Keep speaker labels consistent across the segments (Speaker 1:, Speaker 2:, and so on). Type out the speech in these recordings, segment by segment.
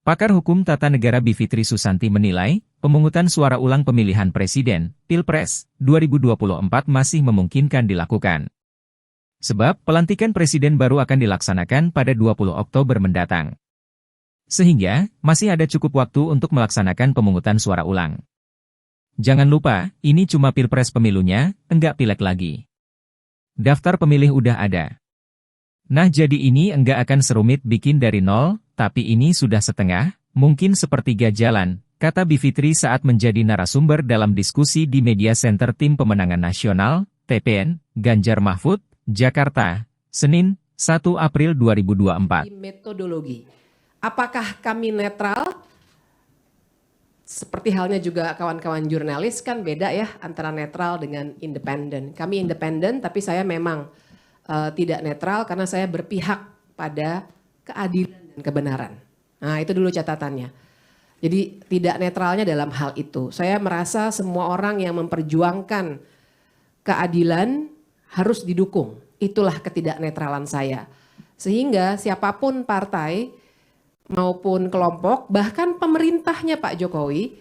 Speaker 1: Pakar Hukum Tata Negara Bivitri Susanti menilai, pemungutan suara ulang pemilihan presiden, Pilpres, 2024 masih memungkinkan dilakukan. Sebab, pelantikan presiden baru akan dilaksanakan pada 20 Oktober mendatang. Sehingga, masih ada cukup waktu untuk melaksanakan pemungutan suara ulang. Jangan lupa, ini cuma Pilpres pemilunya, enggak pileg lagi. Daftar pemilih udah ada. Nah jadi ini enggak akan serumit bikin dari nol, tapi ini sudah setengah, mungkin sepertiga jalan, kata Bivitri saat menjadi narasumber dalam diskusi di Media Center Tim Pemenangan Nasional, TPN, Ganjar Mahfud, Jakarta, Senin, 1 April 2024.
Speaker 2: Metodologi, apakah kami netral? Seperti halnya juga kawan-kawan jurnalis kan beda ya antara netral dengan independen. Kami independen tapi saya memang tidak netral karena saya berpihak pada keadilan dan kebenaran. Nah itu dulu catatannya. Jadi tidak netralnya dalam hal itu. Saya merasa semua orang yang memperjuangkan keadilan harus didukung. Itulah ketidaknetralan saya. Sehingga siapapun partai maupun kelompok, bahkan pemerintahnya Pak Jokowi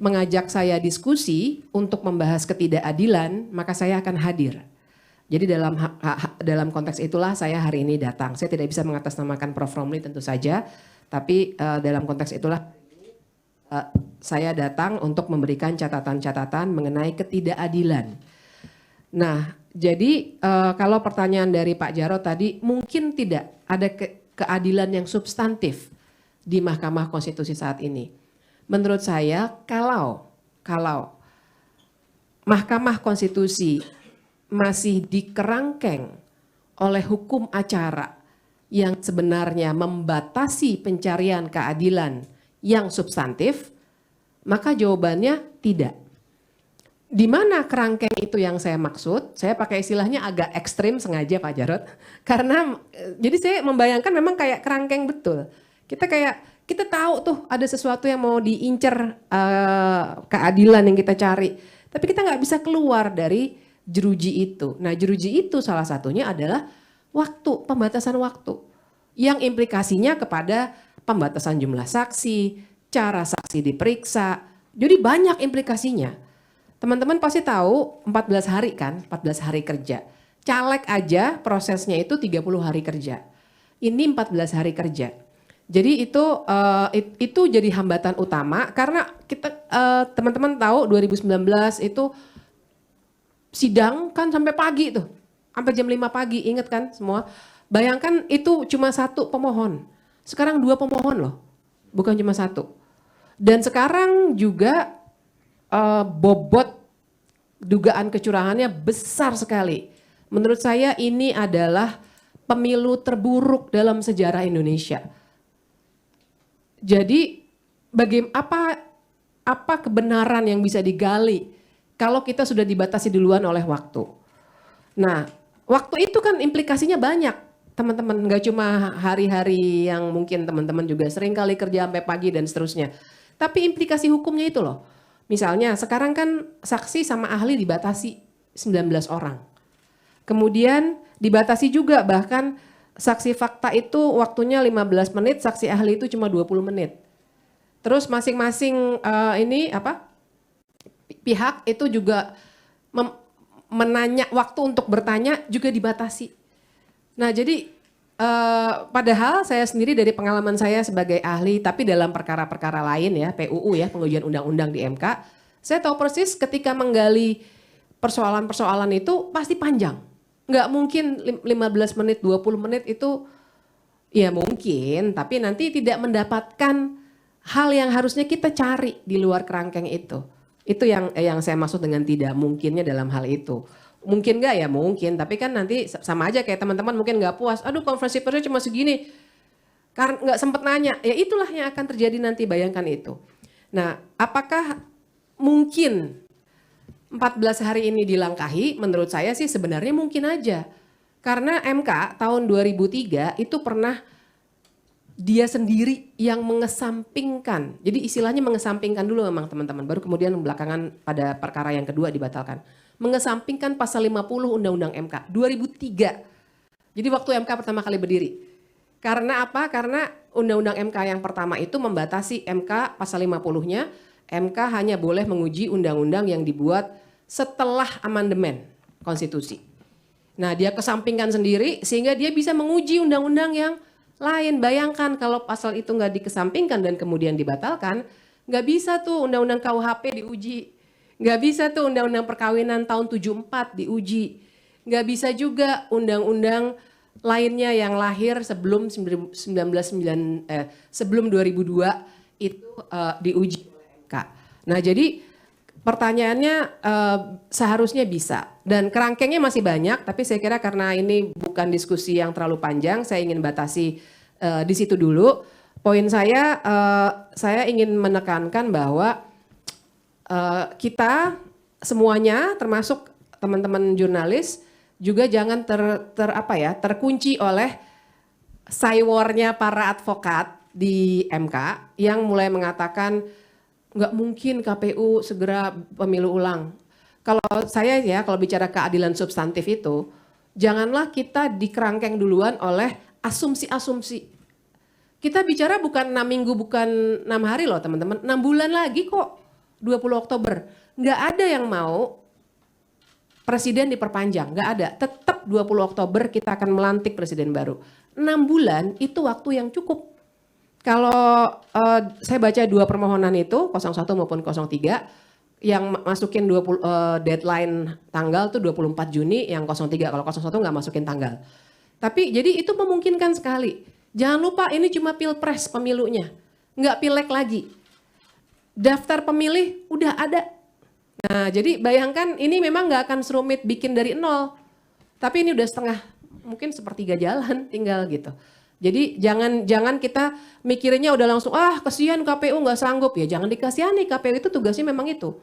Speaker 2: mengajak saya diskusi untuk membahas ketidakadilan, maka saya akan hadir. Jadi dalam konteks itulah saya hari ini datang. Saya tidak bisa mengatasnamakan Prof. Romli tentu saja, tapi dalam konteks itulah saya datang untuk memberikan catatan-catatan mengenai ketidakadilan. Nah, jadi kalau pertanyaan dari Pak Jarod tadi, mungkin tidak ada keadilan yang substantif di Mahkamah Konstitusi saat ini. Menurut saya kalau Mahkamah Konstitusi masih dikerangkeng oleh hukum acara yang sebenarnya membatasi pencarian keadilan yang substantif, maka jawabannya tidak. Di mana kerangkeng itu yang saya maksud? Saya pakai istilahnya agak ekstrim sengaja Pak Jarod. Karena jadi saya membayangkan memang kayak kerangkeng betul. Kita tahu tuh ada sesuatu yang mau diincer keadilan yang kita cari. Tapi kita nggak bisa keluar dari jeruji itu. Nah jeruji itu salah satunya adalah waktu, pembatasan waktu. Yang implikasinya kepada pembatasan jumlah saksi, cara saksi diperiksa. Jadi banyak implikasinya. Teman-teman pasti tahu 14 hari kan, 14 hari kerja. Caleg aja prosesnya itu 30 hari kerja. Ini 14 hari kerja. Jadi itu jadi hambatan utama karena kita teman-teman tahu 2019 itu sidang kan sampai pagi tuh. Sampai jam 5 pagi, ingat kan semua? Bayangkan itu cuma satu pemohon. Sekarang 2 pemohon loh. Bukan cuma satu. Dan sekarang juga bobot dugaan kecurangannya besar sekali. Menurut saya ini adalah pemilu terburuk dalam sejarah Indonesia. Jadi apa kebenaran yang bisa digali kalau kita sudah dibatasi duluan oleh waktu. Nah, waktu itu kan implikasinya banyak, teman-teman. Nggak cuma hari-hari yang mungkin teman-teman juga sering kali kerja sampai pagi dan seterusnya. Tapi implikasi hukumnya itu loh. Misalnya sekarang kan saksi sama ahli dibatasi 19 orang. Kemudian dibatasi juga bahkan saksi fakta itu waktunya 15 menit, saksi ahli itu cuma 20 menit. Terus masing-masing pihak itu juga menanya, waktu untuk bertanya juga dibatasi. Nah jadi padahal saya sendiri dari pengalaman saya sebagai ahli, tapi dalam perkara-perkara lain ya, PUU ya, pengujian undang-undang di MK, saya tahu persis ketika menggali persoalan-persoalan itu pasti panjang. Nggak mungkin 15 menit, 20 menit itu ya mungkin, tapi nanti tidak mendapatkan hal yang harusnya kita cari di luar kerangkeng itu. Itu yang saya maksud dengan tidak mungkinnya dalam hal itu. Mungkin nggak ya mungkin, tapi kan nanti sama aja kayak teman-teman mungkin nggak puas. Aduh konferensi persnya cuma segini, karena nggak sempet nanya. Ya itulah yang akan terjadi nanti, bayangkan itu. Nah apakah mungkin 14 hari ini dilangkahi? Menurut saya sih sebenarnya mungkin aja. Karena MK tahun 2003 itu pernah dia sendiri yang mengesampingkan. Jadi istilahnya mengesampingkan dulu memang teman-teman. Baru kemudian belakangan pada perkara yang kedua dibatalkan. Mengesampingkan pasal 50 Undang-Undang MK 2003. Jadi waktu MK pertama kali berdiri. Karena apa? Karena Undang-Undang MK yang pertama itu membatasi MK pasal 50-nya, MK hanya boleh menguji undang-undang yang dibuat setelah amandemen konstitusi. Nah, dia kesampingkan sendiri sehingga dia bisa menguji undang-undang yang lain. Bayangkan kalau pasal itu nggak dikesampingkan dan kemudian dibatalkan, nggak bisa tuh undang-undang KUHP diuji, nggak bisa tuh undang-undang perkawinan tahun 74 diuji, nggak bisa juga undang-undang lainnya yang lahir sebelum 2002 itu diuji oleh MK. Nah, jadi pertanyaannya seharusnya bisa, dan kerangkengnya masih banyak, tapi saya kira karena ini bukan diskusi yang terlalu panjang, saya ingin batasi di situ dulu. Poin saya ingin menekankan bahwa kita semuanya, termasuk teman-teman jurnalis, juga jangan terkunci oleh cywarnya para advokat di MK yang mulai mengatakan nggak mungkin KPU segera pemilu ulang. Kalau saya kalau bicara keadilan substantif itu, janganlah kita dikerangkeng duluan oleh asumsi-asumsi. Kita bicara bukan 6 minggu, bukan 6 hari loh teman-teman, 6 bulan lagi kok, 20 Oktober. Nggak ada yang mau presiden diperpanjang, nggak ada. Tetap 20 Oktober kita akan melantik presiden baru. 6 bulan itu waktu yang cukup. Kalau saya baca 2 permohonan itu, 01 maupun 03, yang masukin deadline tanggal tuh 24 Juni, yang 03, kalau 01 nggak masukin tanggal. Tapi jadi itu memungkinkan sekali. Jangan lupa ini cuma pilpres pemilunya, nggak pileg lagi. Daftar pemilih udah ada. Nah, jadi bayangkan ini memang nggak akan serumit bikin dari nol, tapi ini udah setengah, mungkin sepertiga jalan tinggal gitu. Jadi jangan kita mikirnya udah langsung kasihan KPU nggak sanggup, ya jangan dikasihani, KPU itu tugasnya memang itu.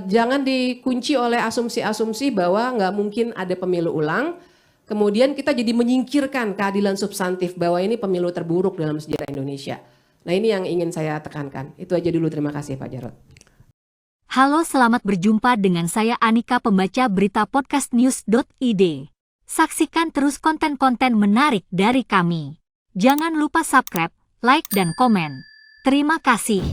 Speaker 2: Jangan dikunci oleh asumsi-asumsi bahwa nggak mungkin ada pemilu ulang, kemudian kita jadi menyingkirkan keadilan substantif bahwa ini pemilu terburuk dalam sejarah Indonesia. Nah, ini yang ingin saya tekankan. Itu aja dulu, terima kasih Pak Jarod.
Speaker 3: Halo, selamat berjumpa dengan saya Anika, pembaca berita podcastnews.id. Saksikan terus konten-konten menarik dari kami. Jangan lupa subscribe, like, dan komen. Terima kasih.